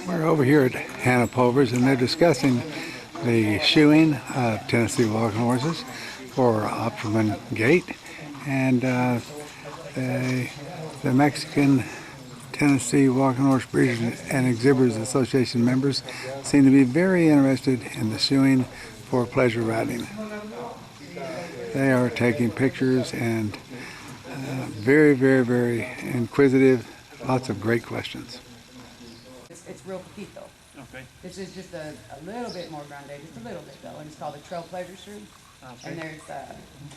We're over here at Hannah Pulvers, and they're discussing the shoeing of Tennessee walking horses for optimum gait, and the Mexican Tennessee Walking Horse Breeders and Exhibitors Association members seem to be very interested in the shoeing for pleasure riding. They are taking pictures and very, very, very inquisitive. Lots of great questions. It's real poquito. Okay. This is just a little bit more grande, just a little bit though, and it's called a trail pleasure shoe. Okay. And there's,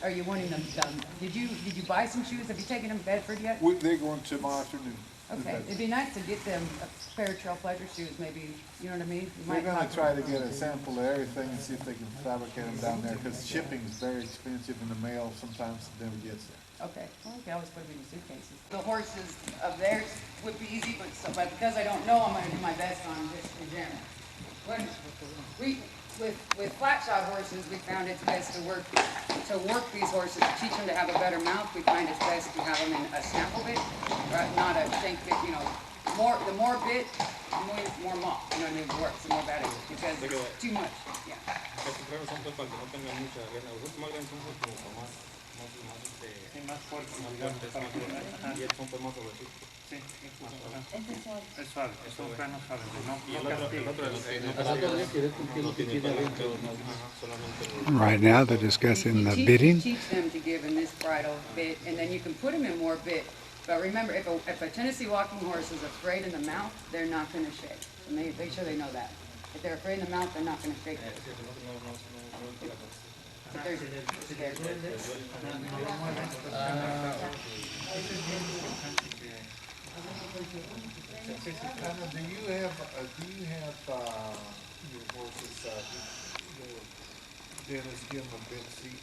are you wanting them done? Did you buy some shoes? Have you taken them to Bedford yet? They're going tomorrow afternoon. Okay, it'd be nice to get them a pair of trail pleasure shoes, maybe, you know what I mean? You We're might going talk to try to get a sample of everything and see if they can fabricate them down there, because shipping is very expensive in the mail. Sometimes it never gets there. Okay, well, we can always put them in suitcases. The horses of theirs would be easy, but because I don't know, I'm going to do my best on just in general. With flat shod horses, we found it's best to work these horses, to teach them to have a better mouth. We find it's best to have them in a snaffle bit, right? Not a shank bit. You know, the more bit, the more mouth. You know what I mean? Works, the more bad it is, because it's too much. Yeah. Más fuerte, es suave, es un freno suave, Right now they're discussing the bitting. Teach them to give in this bridle bit, and then you can put them in more bit. But remember, if a Tennessee walking horse is afraid in the mouth, they're not going to shake. And make sure they know that. If they're afraid in the mouth, they're not going to shake. Do you have your horses, Dennis, give them a bit seat?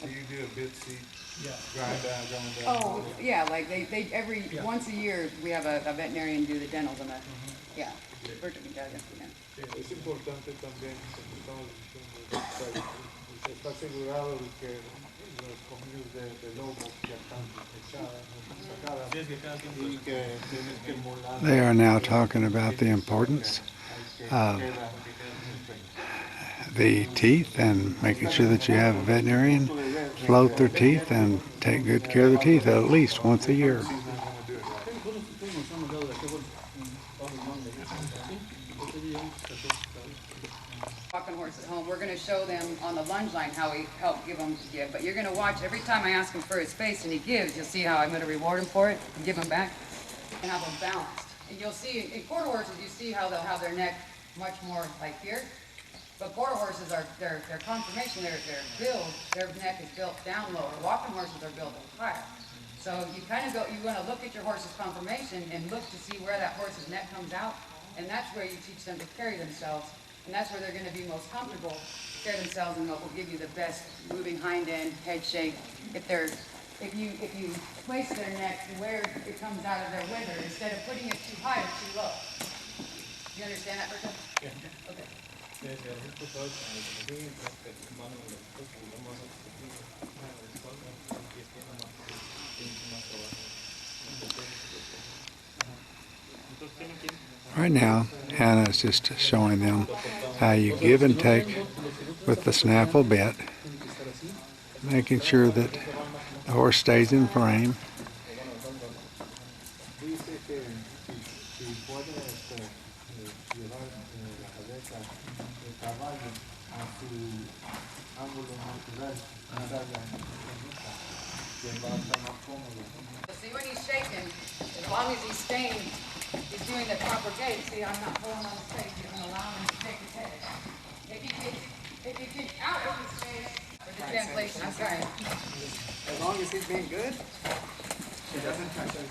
Do you do a bit seat? Yeah. Grind down. Oh, yeah, like they every, once a year, we have a veterinarian do the dentals on that. Yeah. Es importante también, como estamos diciendo, está asegurado de que los comidos de lobo ya están sacadas y que tienes que molar. They are now talking about the importance of the teeth and making sure that you have a veterinarian float their teeth and take good care of the teeth at least once a year. Walking horse at home, we're going to show them on the lunge line how we help give them to give. But you're going to watch every time I ask him for his face and he gives, you'll see how I'm going to reward him for it and give him back and have them balanced. And you'll see in quarter horses, you see how they'll have their neck much more like here. But quarter horses are their conformation, their build, their neck is built down lower. Walking horses are built higher. So you kind of you want to look at your horse's conformation and look to see where that horse's neck comes out, and that's where you teach them to carry themselves. And that's where they're going to be most comfortable, carry themselves, and what will give you the best moving hind end, head shake. If you place their neck to where it comes out of their wither, instead of putting it too high or too low. You understand that, Bertha? Yeah. Okay. Right now, Hannah is just showing them how you give and take with the snaffle bit, making sure that the horse stays in frame. See when he's shaking, as long as he's staying, he's doing the proper gait. See, I'm not pulling on his face, I'm allowing him to shake his head. If he gets out of his face, for the translation, I'm sorry. As long as he's being good, he doesn't touch it.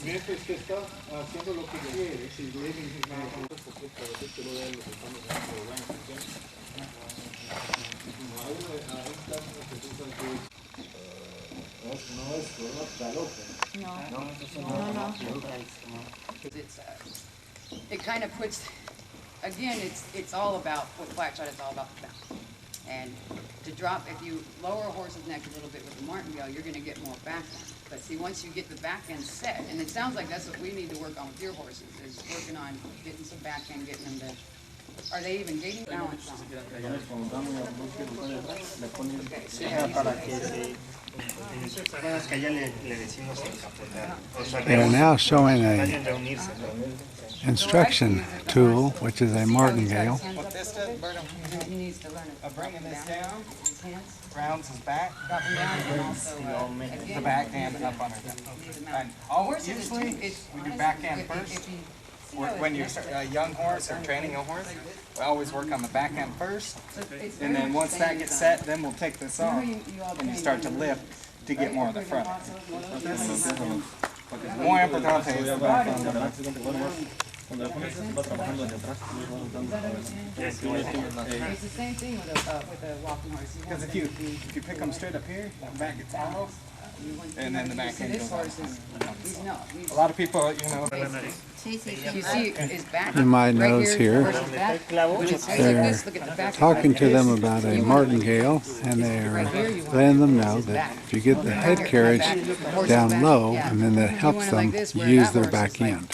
Mientras que está haciendo lo que quiere, she's leaving his mouth. It kind of puts, again, it's all about, with flat shot, it's all about the bounce. And to drop, if you lower a horse's neck a little bit with the martingale, you're going to get more back down. But see, once you get the back end set, and it sounds like that's what we need to work on with your horses, is working on getting some back end, getting them to, are they even gaiting balance on them? Okay, so yeah, Para que se... Bueno, es que allá le decimos el capotar. O sea, They are now showing a deben reunirse. instruction tool, which is a martingale. What this does, Berta, he needs to learn it. bringing this down, His hands, rounds his back, drop them down, and also, the again, backhand up under them. leave them out. And all, Horses, usually, it's we do honestly, backhand if- first. if you see how When it's you're mixed, a young horse or training a horse, we always work on the backhand first, so it's and very then much once the that same gets as, set, then we'll take this you know, off, you all and you train start to on lift to get more of the front. This is Muy importante es the back end. It's the same thing with a walking horse. Because if you pick them straight up here, the back gets off, and then the back end This goes horse off. is, he's A lot of people, you know, you see his back. You might right notice here versus back. When it's like they're this, look at the back. talking to them about a martingale, and they're letting them know that if you get the head carriage down low, and then that helps them use their back end.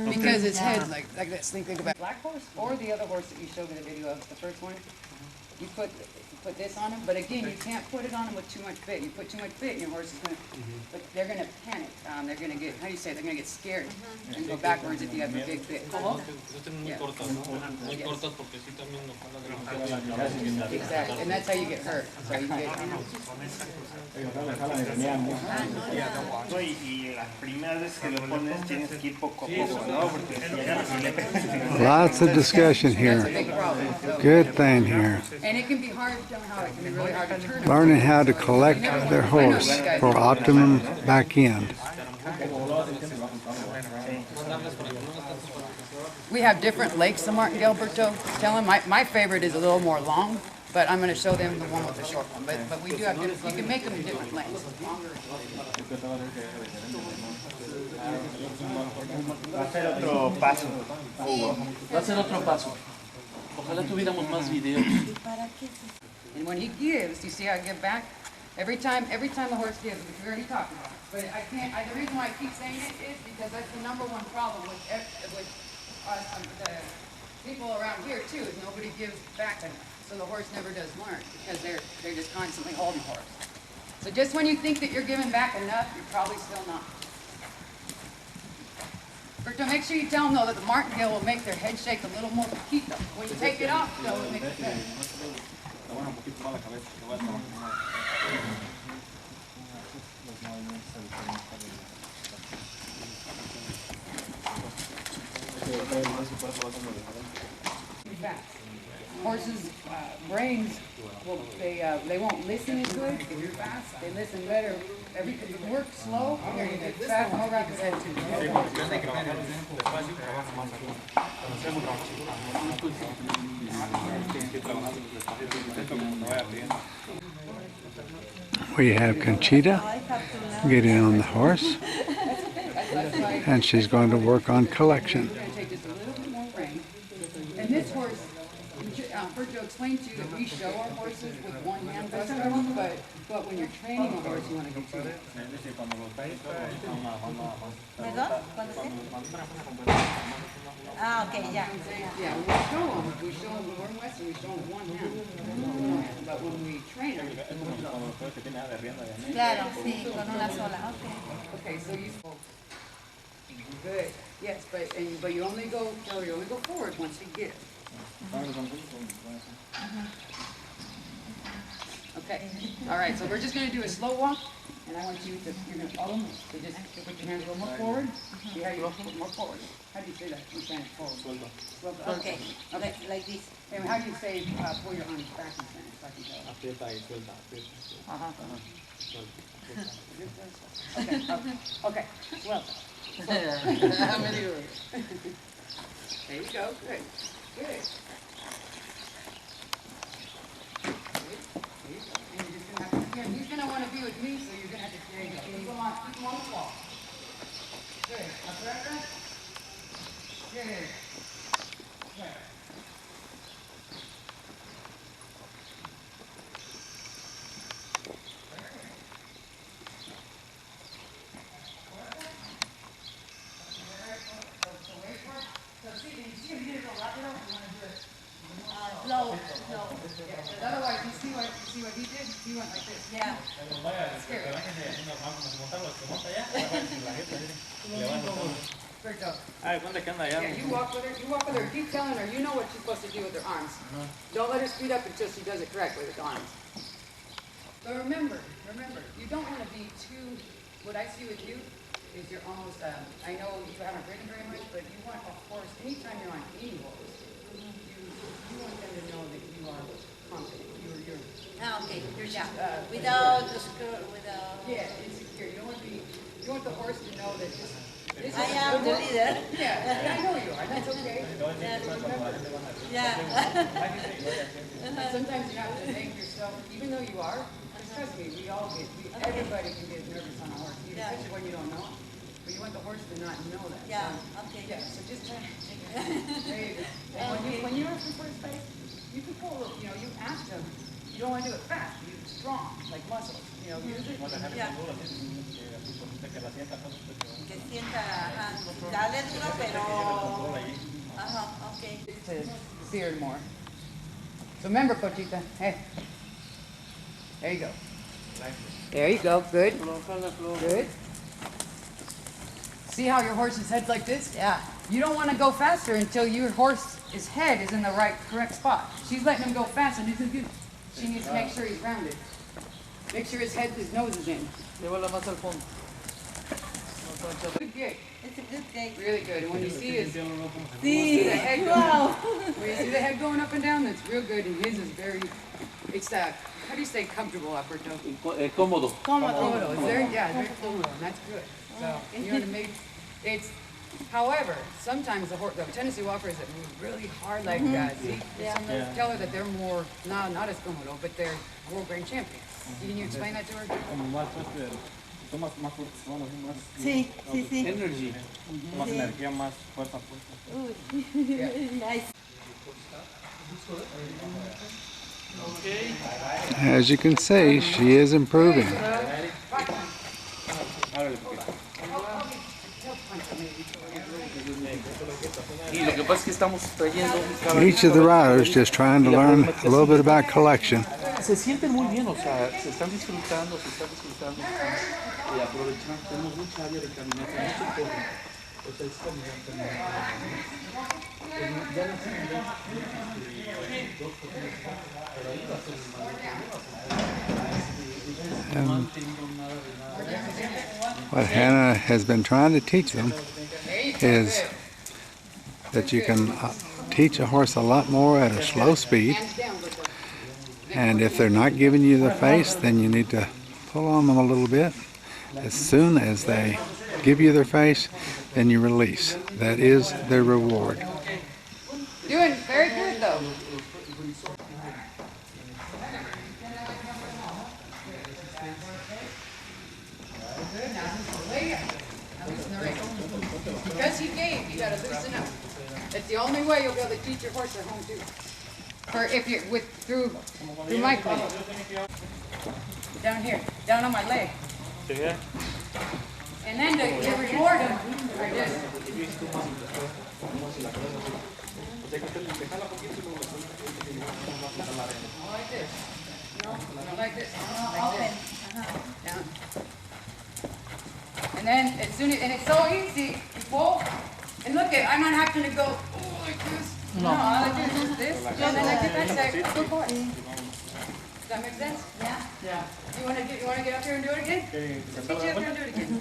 Because his head's like this. Think about black horse or the other horse that you showed me the video of, the first one. You put this on him, but again, you can't put it on him with too much bit. You put too much bit, and your horse is gonna, but they're gonna panic. They're gonna get, how do you say, they're gonna get scared and go backwards if you have a big bit. Yeah. Exactly, and that's how you get hurt. So you get. No, y las primeras veces que lo pones tienes que ir poco a poco, ¿no? Porque si le pegas... Lots of discussion That's a here. big problem. So- Good thing here. And it can be hard, don't know how it can be really hard to turn them. Learning how to collect their horse for optimum back end. We have different lakes in Martindale, Berto. Tell them, my favorite is a little more long, but I'm gonna show them the one with the short one. But we do have, different, you can make them in different lengths. Va a ser otro paso. Va a ser otro paso. Ojalá tuviéramos más videos. And when he gives, you see how I give back? Every time the horse gives, which we already talked about. But I can't, the reason why I keep saying it is because that's the number one problem with us, the people around here too, is nobody gives back enough. So the horse never does learn because they're just constantly holding the horse. So just when you think that you're giving back enough, you're probably still not. Berto, make sure you tell them though that the martingale will make their head shake a little more poquito. When you take it off, though, it makes it better. Fast. Horses' brains, they won't listen as good if you're fast. They listen better. If you work slow, or you get fast, no rapid attitude. We have Conchita getting on the horse, and she's going to work on collection. We're going to take just a little bit more rein. And this horse, Berto explained to you that we show our horses with one hand, but when you're training a horse, you want to do two. ¿Perdón? ¿Cuándo qué? Ah, ok, ya. Yeah, we show them, when we're in Western, we show them one hand. But when we train them, Claro, sí, con una sola. Ok. okay, so you, good, yes, but you only go forward once you give. Okay, all right, so we're just gonna do a slow walk, and I want you're gonna follow me. So just put your hands a little more forward. See how you put more forward. How do you say that? You're saying forward. Okay, like this. And how do you say, pull your arms back in Spanish, so I can tell? Aprieta y suelta, aprieta y suelta. Okay, well. There you go, good, good. And he's gonna want to be with me, so you're gonna have to carry him. Keep him on the wall. Good, up right. Good. Good. Berto. Ah, cuenta que anda allá. Yeah, you walk with her, keep telling her, you know what she's supposed to do with her arms. Don't let her speed up until she does it correctly with the arms. But remember, you don't want to be too, what I see with you is you're almost, I know you haven't ridden very much, but you want a horse, anytime you're on any horse, you want them to know that you are confident, you're Okay. You're Yeah. just, Without the skirt, without. yeah, insecure. You don't want to be, you want the horse to know that this I is am the horse. leader. Yeah, I know you are. That's okay. Yeah. And sometimes you have to make yourself, even though you are, because trust me, everybody can get nervous on a horse, especially when you don't know. But you want the horse to not know that. Yeah, So, okay. Yeah, so just there you go. And when you're asking for a space, you can pull a little, you ask them, you don't want to do it fast, you strong, like muscles, use it. Yeah. Que sienta, ajá. Dale duro, pero. Ajá, okay. To steer more. So remember, Cochita, hey. There you go. There you go, good. Good. See how your horse's head's like this? Yeah. You don't want to go faster until your horse's head is in the correct spot. She's letting him go fast and she needs to make sure he's rounded. Make sure his nose is in. Llévala más al fondo. Good gait. It's a good day. Really good. And when you see his Sí. the head Wow. when you see the head going up and down, that's real good. And his is it's how do you say comfortable, Alberto? Cómodo. Cómodo. It's very, yeah, very cómodo, and that's good. So, you know what I mean? However, sometimes the Tennessee Walkers that move really hard like that, see, sometimes tell her that they're more, not as cómodo, but they're world grand champions. Can you explain that to her? Como más fuerte, tomas más fuerte, más. Sí, sí, sí. Energy. Más energía, más fuerza. Nice. As you can see, she is improving. Y lo que pasa es que estamos trayendo Each of the riders just trying to learn a little bit about collection. Se sienten muy bien, o sea, se están disfrutando y aprovechando. Tenemos mucha área de caminata, mucho corre. O sea, es caminar. Ya What Hannah has been trying to teach them is that you can teach a horse a lot more at a slow speed. And if they're not giving you the face, then you need to pull on them a little bit. As soon as they give you their face, then you release. That is their reward. Doing very good though. Because he gave, you gotta loosen up. That's the only way you'll be able to teach your horse at home too. Or if you're through my clinic. Down here, down on my leg. And then to reward him, like this. Like this. No, like this. Like this. Down. And then as soon as, and it's so easy, you pull, and look at, I'm not having to go like this. No, all I do is just this, and then I get that side. Go for it. Does that make sense? Yeah. Yeah. You want to get up here and do it again? Teach you up here and do it again.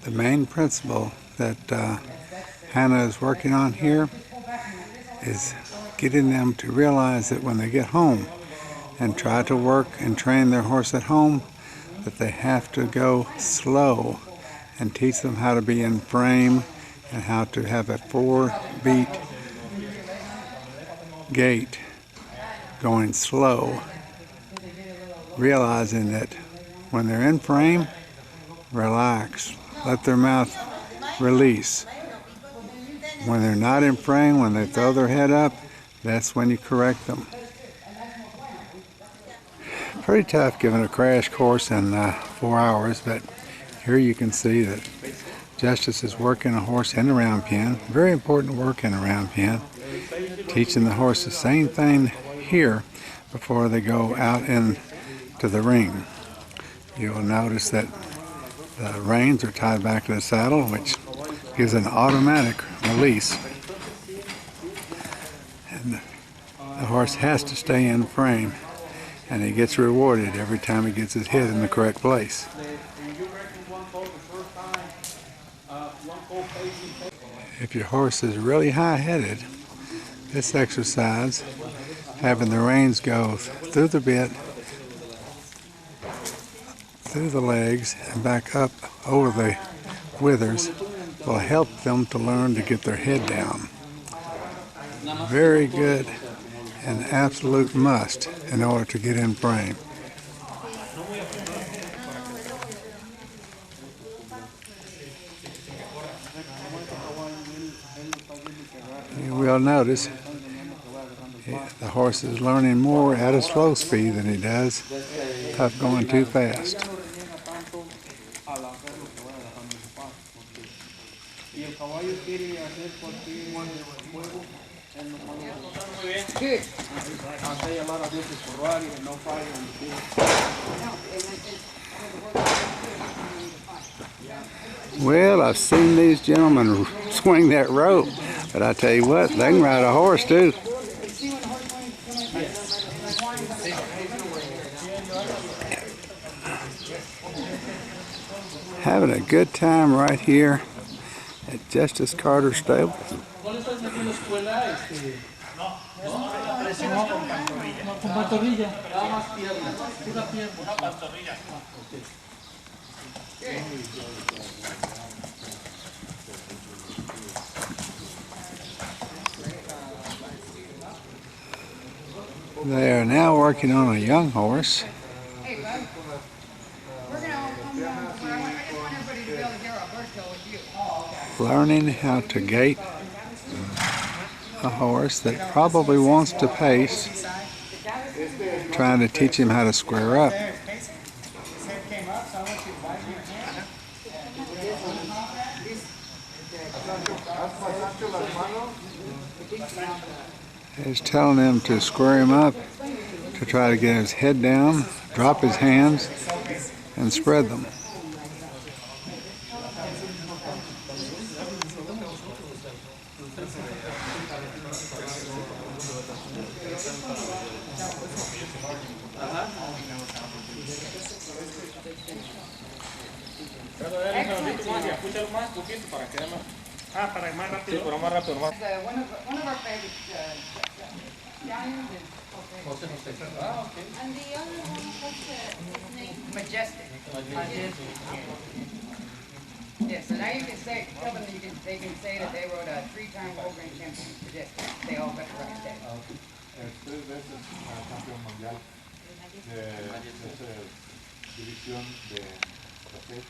The main principle that Hannah is working on here is getting them to realize that when they get home and try to work and train their horse at home, that they have to go slow and teach them how to be in frame and how to have a 4-beat gait, going slow, realizing that when they're in frame, relax, let their mouth release. When they're not in frame, when they throw their head up, that's when you correct them. Pretty tough giving a crash course in 4 hours, but here you can see that Justus is working a horse in a round pen. Very important work in a round pen. Teaching the horse the same thing here before they go out into the ring. You will notice that The reins are tied back to the saddle, which gives an automatic release. And the horse has to stay in frame, and he gets rewarded every time he gets his head in the correct place. If your horse is really high-headed, this exercise, having the reins go through the bit, through the legs, and back up over the withers, will help them to learn to get their head down. Very good and absolute must in order to get in frame. You will notice the horse is learning more at a slow speed than he does tough going too fast. Good. Well, I've seen these gentlemen swing that rope, but I tell you what, they can ride a horse too. Having a good time right here at Justus Carter Stable. They are now working on a young horse. Hey, bud. We're gonna all come down. I just want everybody to be able to hear Alberto with you. Oh, okay. Learning how to gait a horse that probably wants to pace, trying to teach him how to square up. He's telling him to square him up, to try to get his head down, drop his hands, and spread them. One of our favorite stallions is And the other one, what's his name? Majestic. Yes, so now you can say, tell them that they can say that they rode a 3-time World Grand Champion, Majestic. They all got the right day. 3 veces campeón mundial de división de la gente.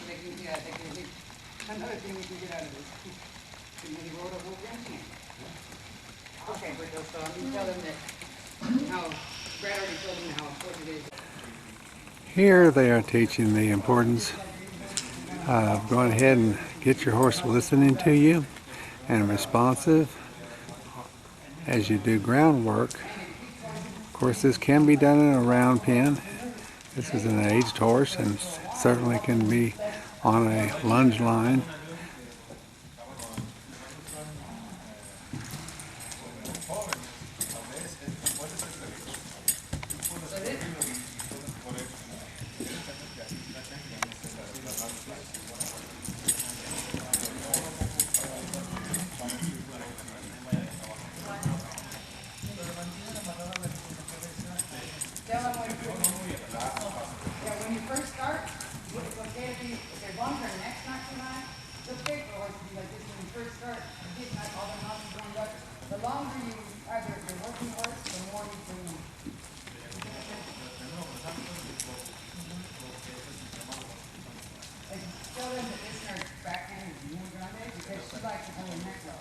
They can, another thing we can get out of this. He rode a World Grand Champion. Okay, Berto, so I'm going to tell them that how, Brad already told them how important it is. Here they are teaching the importance of going ahead and get your horse listening to you and responsive as you do groundwork. Of course, this can be done in a round pen. This is an aged horse and certainly can be on a lunge line. When you first start, it's okay if they're longer and neck's not too high. It's okay for a horse to be like this when you first start. Getting like all the muscles going up. The longer you either if you're working horse, the more you can. And tell them that this nurse backhand is more grande because she likes to hold her neck low.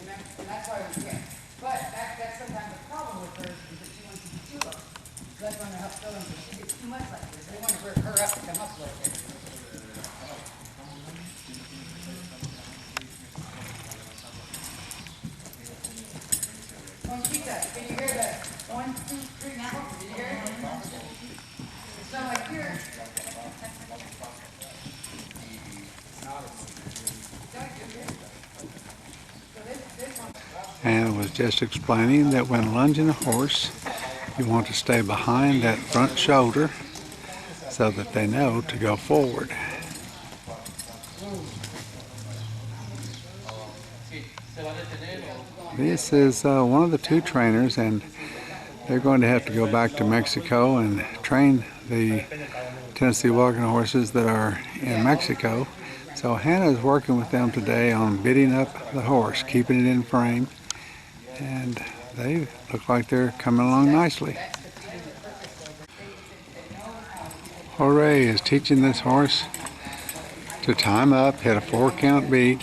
And that's why we get. But that's sometimes a problem with her because she wants to be too low. So that's when I help tell them that she gets too much like this. They want to work her up to come up a little bit. Conchita, can you hear that? 1, 2, 3, now. Did you hear it? So like here. And was just explaining that when lunging a horse, you want to stay behind that front shoulder so that they know to go forward. This is one of the two trainers, and they're going to have to go back to Mexico and train the Tennessee walking horses that are in Mexico. So Hannah is working with them today on bitting up the horse, keeping it in frame, and they look like they're coming along nicely. Jorge is teaching this horse to time up, hit a 4-count beat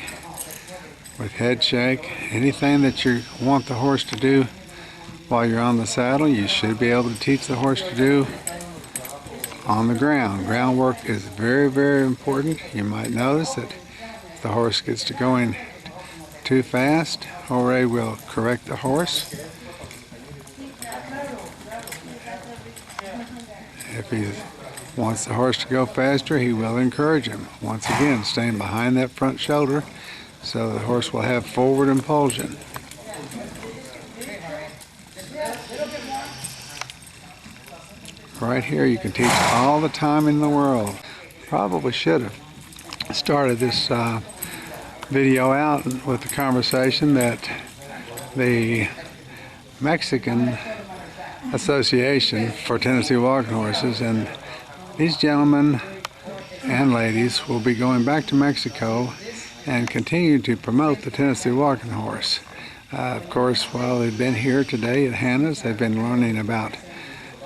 with head shake. Anything that you want the horse to do while you're on the saddle, you should be able to teach the horse to do on the ground. Groundwork is very, very important. You might notice that if the horse gets to going too fast, Jorge will correct the horse. If he wants the horse to go faster, he will encourage him. Once again, staying behind that front shoulder so the horse will have forward impulsion. Right here you can teach all the time in the world. Probably should have started this video out with the conversation that the Mexican Association for Tennessee Walking Horses, and these gentlemen and ladies will be going back to Mexico and continue to promote the Tennessee walking horse. Of course, while they've been here today at Hannah's, they've been learning about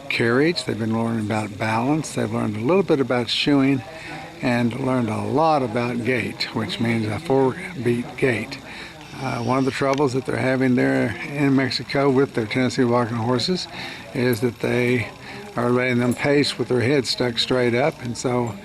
carriage, they've been learning about balance, they've learned a little bit about shoeing, and learned a lot about gait, which means a 4-beat gait. One of the troubles that they're having there in Mexico with their Tennessee walking horses is that they are letting them pace with their heads stuck straight up, and so